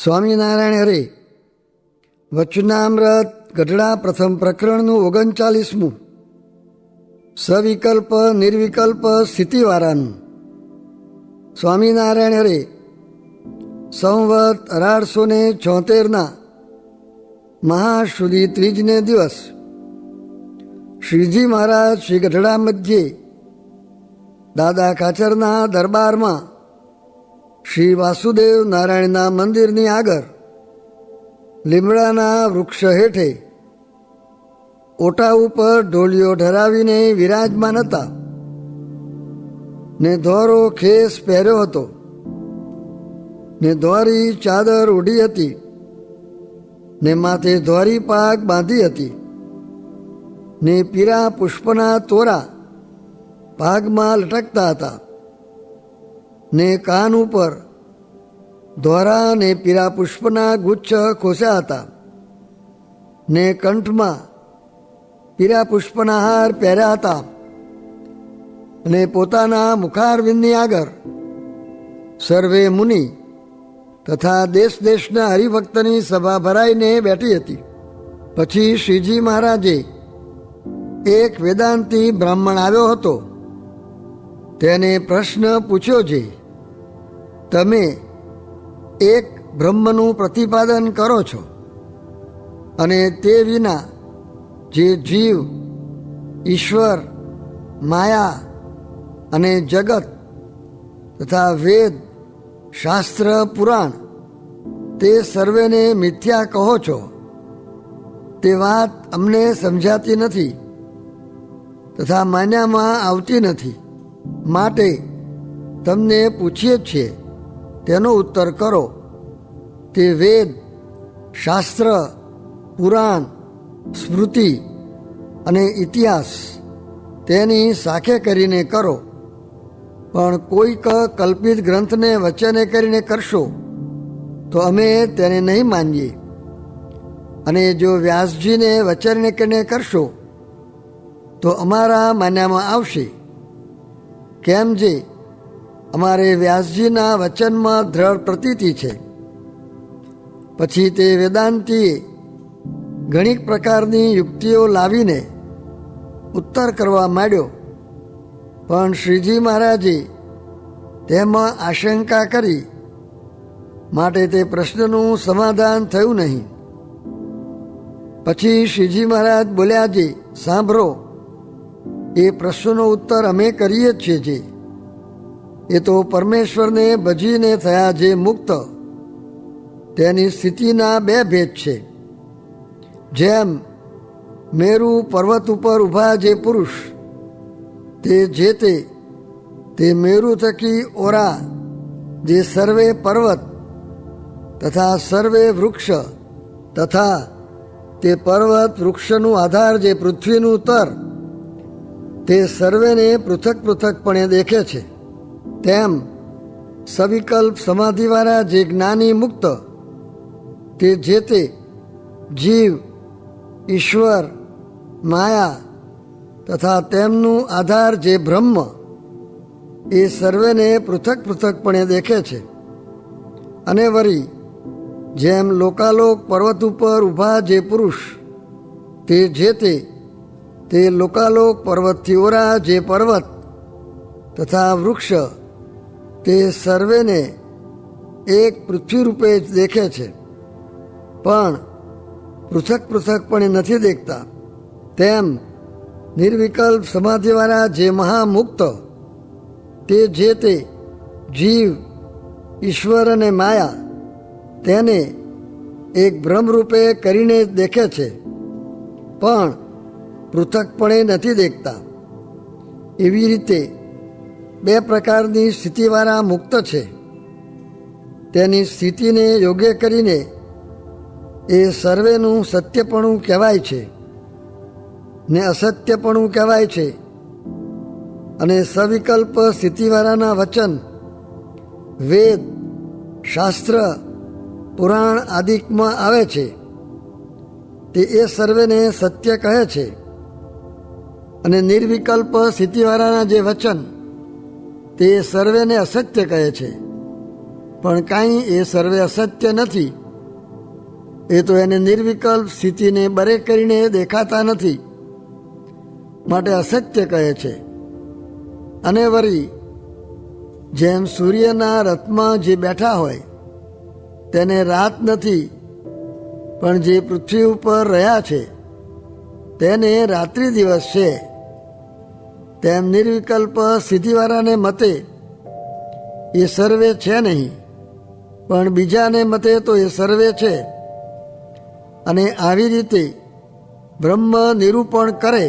સ્વામિનારાયણ હરે. વચનામૃત ગઢડા પ્રથમ પ્રકરણનું 39મું. સવિકલ્પ નિર્વિકલ્પ સ્થિતિવાળાનું. સ્વામિનારાયણ હરે. સંવત 1876 મહાશુદી ત્રીજને દિવસ શ્રીજી મહારાજ શ્રી ગઢડા મધ્યે દાદા કાચરના દરબારમાં શ્રી વાસુદેવ નારાયણના મંદિરની આગળ લીમડાના વૃક્ષ હેઠે ઓટા ઉપર ઢોલિયો ઢરાવીને વિરાજમાન હતા ને ધોરો ખેસ પહેર્યો હતો ને ધોરી ચાદર ઓઢી હતી ને માથે ધોરી પાગ બાંધી હતી ને પીરા પુષ્પના તોરા પાગમાં લટકતા હતા ને કાન ઉપર ધોરા ને પીરા પુષ્પના ગુચ્છ ખોસ્યા હતા ને કંઠમાં પીરા પુષ્પના હાર પહેર્યા હતા અને પોતાના મુખારવિંદની આગળ સર્વે મુનિ તથા દેશ દેશના હરિભક્તની સભા ભરાઈને બેઠી હતી. પછી શ્રીજી મહારાજે એક વેદાંતી બ્રાહ્મણ આવ્યો હતો. તેને પ્રશ્ન પૂછ્યો છે, તમે એક બ્રહ્મનું પ્રતિપાદન કરો છો અને તે વિના જે જીવ, ઈશ્વર, માયા અને જગત તથા વેદ, શાસ્ત્ર, પુરાણ તે સર્વેને મિથ્યા કહો છો. તે વાત અમને સમજાતી નથી તથા માન્યામાં આવતી નથી. માટે તમને પૂછીએ છીએ, તેનો ઉત્તર કરો. તે વેદ, શાસ્ત્ર, પુરાણ, સ્મૃતિ અને ઇતિહાસ તેની સાખે કરીને કરો. પણ કોઈક કલ્પિત ગ્રંથને વચને કરીને કરશો તો અમે તેને નહીં માનીએ. અને જો વ્યાસજીને વચને કરીને કરશો તો અમારા માન્યામાં આવશે. કેમ જે અમારે વ્યાસજીના વચનમાં દ્રઢ પ્રતીતિ છે. પછી તે વેદાંતીએ ઘણી પ્રકારની યુક્તિઓ લાવીને ઉત્તર કરવા માંડ્યો. પણ શ્રીજી મહારાજે તેમાં આશંકા કરી માટે તે પ્રશ્નનું સમાધાન થયું નહીં. પછી શ્રીજી મહારાજ બોલ્યા છે, સાંભળો, એ પ્રશ્નનો ઉત્તર અમે કરીએ જ છીએ. જે એ તો પરમેશ્વરને ભજીને થયા જે મુક્ત તેની સ્થિતિના બે ભેદ છે. જેમ મેરુ પર્વત ઉપર ઊભા જે પુરુષ તે મેરુ થકી ઓરા જે સર્વે પર્વત તથા સર્વે વૃક્ષ તથા તે પર્વત વૃક્ષનું આધાર જે પૃથ્વીનું તર તે સર્વેને પૃથક પૃથકપણે દેખે છે. તેમ સવિકલ્પ સમાધિવાળા જે જ્ઞાની મુક્ત તે જીવ, ઈશ્વર, માયા તથા તેમનું આધાર જે બ્રહ્મ એ સર્વેને પૃથક પૃથકપણે દેખે છે. અને વળી જેમ લોકાલોક પર્વત ઉપર ઊભા જે પુરુષ તે લોકાલોક પર્વતથી ઓરા જે પર્વત તથા વૃક્ષ તે સર્વેને એક પૃથ્વી રૂપે જ દેખે છે, પણ પૃથક પૃથકપણે નથી દેખતા. તેમ નિર્વિકલ્પ સમાધિવાળા જે મહામુક્ત તે જીવ, ઈશ્વર અને માયા તેને એક બ્રહ્મરૂપે કરીને જ દેખે છે, પણ પૃથકપણે નથી દેખતા. એવી રીતે બે પ્રકારની સ્થિતિવાળા મુક્ત છે. તેની સ્થિતિને યોગ્ય કરીને એ સર્વેનું સત્યપણું કહેવાય છે ને અસત્યપણું કહેવાય છે. અને સવિકલ્પ સ્થિતિવાળાના વચન વેદ, શાસ્ત્ર, પુરાણ આદિકમાં આવે છે તે એ સર્વેને સત્ય કહે છે. અને નિર્વિકલ્પ સ્થિતિવાળાના જે વચન તે સર્વેને અસત્ય કહે છે. પણ કાંઈ એ સર્વે અસત્ય નથી. એ તો એને નિર્વિકલ્પ સ્થિતિને બરે કરીને દેખાતા નથી, માટે અસત્ય કહે છે. અને વળી જેમ સૂર્યના રથમાં જે બેઠા હોય તેને રાત નથી, પણ જે પૃથ્વી ઉપર રહ્યા છે તેને રાત્રિ દિવસ છે, તેમ નિર્વિકલ્પ સ્થિતિવાળાને મતે એ સર્વે છે નહીં, પણ બીજાને મતે તો એ સર્વે છે. અને આવી રીતે બ્રહ્મ નિરૂપણ કરે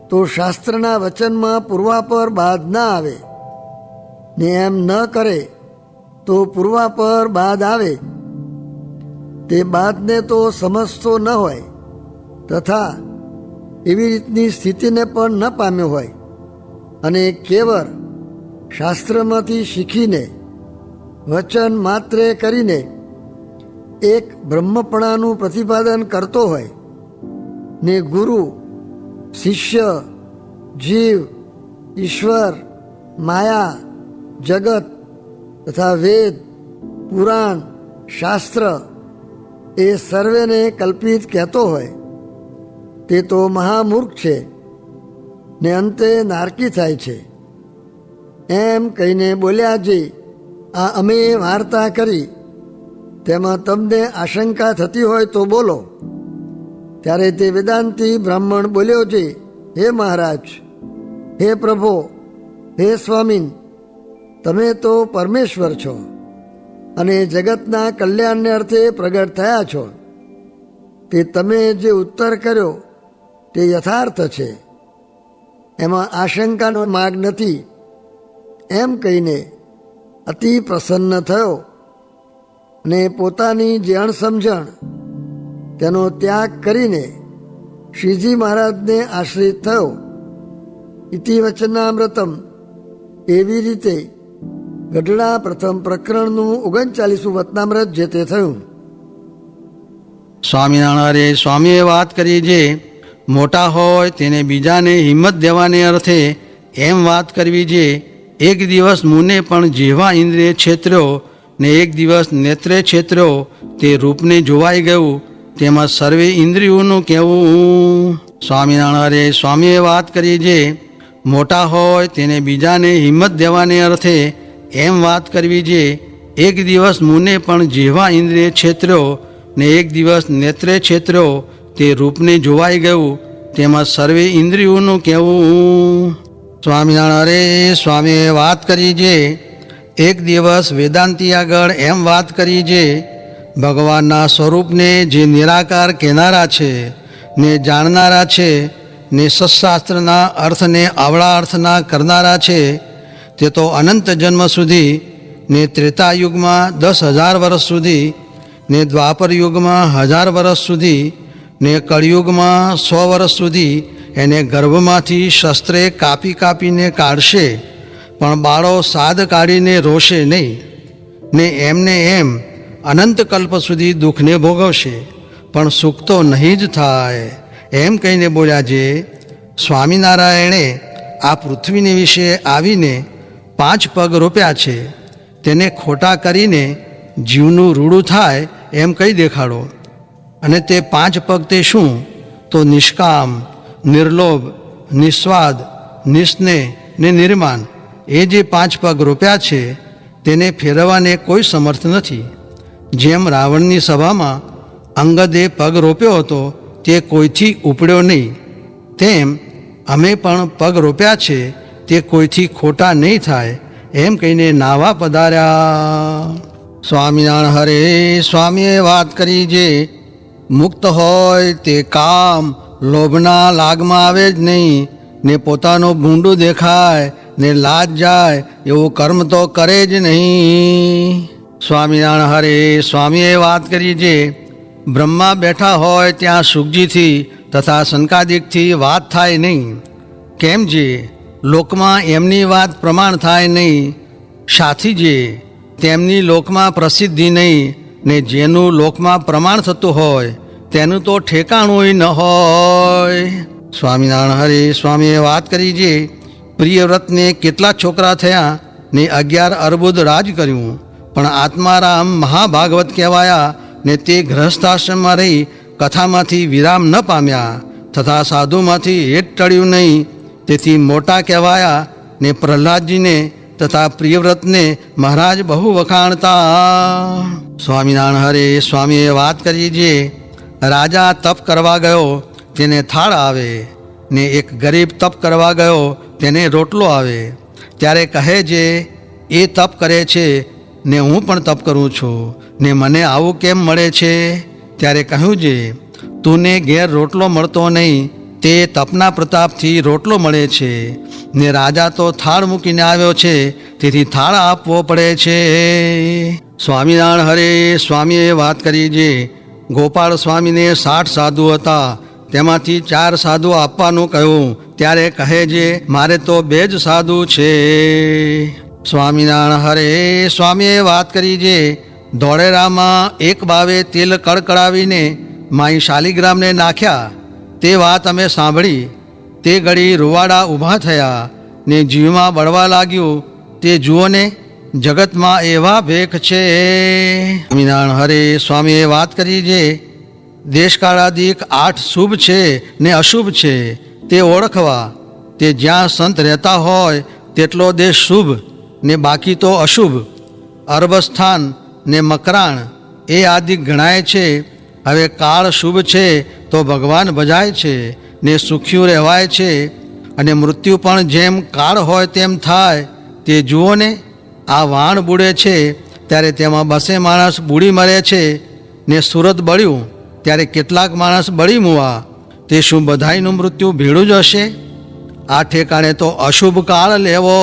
તો શાસ્ત્રના વચનમાં પૂર્વાપર બાદ ના આવે, ને એમ ન કરે તો પૂર્વાપર બાદ આવે. તે બાદને તો સમજતો ન હોય તથા એવી રીતની સ્થિતિને પણ ન પામ્યો હોય, અને કેવળ શાસ્ત્રમાંથી શીખીને વચન માત્રે કરીને એક બ્રહ્મપણાનું પ્રતિપાદન કરતો હોય, ને ગુરુ, શિષ્ય, જીવ, ઈશ્વર, માયા, જગત તથા વેદ, પુરાણ, શાસ્ત્ર એ સર્વેને કલ્પિત કહેતો હોય તે તો મહામૂર્ખ છે, ને અંતે નારકી થાય છે. એમ કહીને બોલ્યા જે આ અમે વાર્તા કરી તેમાં તમને આશંકા થતી હોય તો બોલો. ત્યારે તે વેદાંતી બ્રાહ્મણ બોલ્યો છે, હે મહારાજ, હે પ્રભો, હે સ્વામીન, તમે તો પરમેશ્વર છો અને જગતના કલ્યાણને અર્થે પ્રગટ થયા છો. તે તમે જે ઉત્તર કર્યો તે યથાર્થ છે, એમાં આશંકાનો માર્ગ નથી. એમ કહીને અતિ પ્રસન્ન થયો ને પોતાની જે અણસમજણ તેનો ત્યાગ કરીને શ્રીજી મહારાજને આશ્રિત થયો. ઇતિ વચનામૃતમ. એવી રીતે ગઢડા પ્રથમ પ્રકરણનું 39મું વચનામૃત જે તે થયું. સ્વામિનારાયણ સ્વામીએ વાત કરી જે મોટા હોય તેને બીજાને હિંમત દેવાને અર્થે એમ વાત કરવી જે એક દિવસ મુને પણ જેવા ઇન્દ્રિય છેતર્યો ને એક દિવસ નેત્રે છેતર્યો તે રૂપને જોવાઈ ગયું, તેમાં સર્વે ઇન્દ્રિયોનું કહેવું. સ્વામિનારાયણ સ્વામીએ વાત કરી જે મોટા હોય તેને બીજાને હિંમત દેવાને અર્થે એમ વાત કરવી જે એક દિવસ મુને પણ જેવા ઇન્દ્રિય છેતર્યો ને એક દિવસ નેત્રે છેતર્યો તે રૂપને જોવાઈ ગયું, તેમાં સર્વે ઇન્દ્રિયોનું કહેવું. સ્વામિનારાયણ સ્વામીએ વાત કરી જે એક દિવસ વેદાંતી આગળ એમ વાત કરી જે ભગવાનના સ્વરૂપને જે નિરાકાર કહેનારા છે ને જાણનારા છે ને સત્શાસ્ત્રના અર્થને આવળા અર્થના કરનારા છે, તે તો અનંત જન્મ સુધી ને ત્રેતાયુગમાં 10,000 વર્ષ સુધી ને દ્વાપર યુગમાં 1000 વર્ષ સુધી ને કળિયુગમાં 100 વર્ષ સુધી એને ગર્ભમાંથી શસ્ત્રે કાપી કાપીને કાઢશે, પણ બાળો સાદ કાઢીને રોશે નહીં, ને એમને એમ અનંત કલ્પ સુધી દુઃખને ભોગવશે, પણ સુખ તો નહીં જ થાય. એમ કહીને બોલ્યા જે સ્વામિનારાયણે આ પૃથ્વીને વિશે આવીને 5 પગ રોપ્યા છે, તેને ખોટા કરીને જીવનું રૂડું થાય એમ કહી દેખાડો. અને તે 5 પગ તે શું? તો નિષ્કામ, નિર્લોભ, નિસ્વાદ, નિસ્નેહ ને નિર્માન એ જે 5 પગ રોપ્યા છે તેને ફેરવવાને કોઈ સમર્થ નથી. જેમ રાવણની સભામાં અંગદે પગ રોપ્યો હતો તે કોઈથી ઉપડ્યો નહીં, તેમ અમે પણ પગ રોપ્યા છે તે કોઈથી ખોટા નહીં થાય, એમ કહીને નાવા પધાર્યા. સ્વામિનારાયણ હરે સ્વામીએ વાત કરી જે મુક્ત હોય તે કામ લોભના લાગમાં આવે જ નહીં, ને પોતાનું ભૂંડું દેખાય ને લાજ જાય એવું કર્મ તો કરે જ નહીં. સ્વામિનારાયણ હરે સ્વામીએ વાત કરી જે બ્રહ્મા બેઠા હોય ત્યાં સુખજીથી તથા શંકાદિકથી વાત થાય નહીં. કેમ જે લોકમાં એમની વાત પ્રમાણ થાય નહીં, સાથી જે તેમની લોકમાં પ્રસિદ્ધિ નહીં, ને જેનું લોકમાં પ્રમાણ થતું હોય તેનું તો ઠેકાણું ન હોય. સ્વામિનારાયણ હરે સ્વામીએ વાત કરી જે પ્રિયવ્રતને કેટલા છોકરા થયા ને 11 અર્બુદ રાજ કર્યું, પણ આત્મારામ મહાભાગવત કહેવાયા ને તે ગ્રહસ્થાશ્રમમાં રહી કથામાંથી વિરામ ન પામ્યા તથા સાધુમાંથી હેત ટળ્યું નહીં, તેથી મોટા કહેવાયા ને પ્રહલાદજીને તથા પ્રિયવ્રતને મહારાજ બહુ વખાણતા. સ્વામિનારાયણ હરે. સ્વામીએ વાત કરી જે રાજા તપ કરવા ગયો તેને થાળ આવે ને એક ગરીબ તપ કરવા ગયો તેને રોટલો આવે. ત્યારે કહે જે એ તપ કરે છે ને હું પણ તપ કરું છું ને મને આવું કેમ મળે છે? ત્યારે કહ્યું જે તુને ઘેર રોટલો મળતો નહીં, તે તપના પ્રતાપથી રોટલો મળે છે ને રાજા તો થાળ મૂકીને આવ્યો છે, તેથી થાળ આપવો પડે છે. સ્વામિનારાયણ હરે. સ્વામીએ વાત કરી જે ગોપાળ સ્વામીને 60 સાધુ હતા, તેમાંથી 4 સાધુ આપવાનું કહ્યું. ત્યારે કહે જે મારે તો 2 જ સાધુ છે. સ્વામિનારાયણ હરે. સ્વામીએ વાત કરી જે ધોળેરામાં એક બાવે તેલ કડકડાવીને માઈ શાલિગ્રામને નાખ્યા, તે વાત અમે સાંભળી. તે ઘડી રૂવાડા ઊભા થયા ને જીવમાં બળવા લાગ્યું. તે જુઓ ને જગતમાં એવા ભેખ છે. સ્વામિનારાયણ હરે. સ્વામીએ વાત કરી જે દેશકાળાદિક 8 શુભ છે ને અશુભ છે, તે ઓળખવા. તે જ્યાં સંત રહેતા હોય તેટલો દેશ શુભ ને બાકી તો અશુભ. અરબસ્થાન ને મકરાણ એ આદિ ગણાય છે. હવે કાળ શુભ છે તો ભગવાન ભજાય છે ને સુખ્યું રહેવાય છે, અને મૃત્યુ પણ જેમ કાળ હોય તેમ થાય. તે જુઓ ને આ વાણ બુડે છે ત્યારે તેમાં 200 માણસ બુડી મરે છે ને સુરત બળ્યું ત્યારે કેટલાક માણસ બળી મુવા. તે શું બધાયનું મૃત્યુ ભેળું જ હશે? આ ઠેકાણે તો અશુભ કાળ લેવો.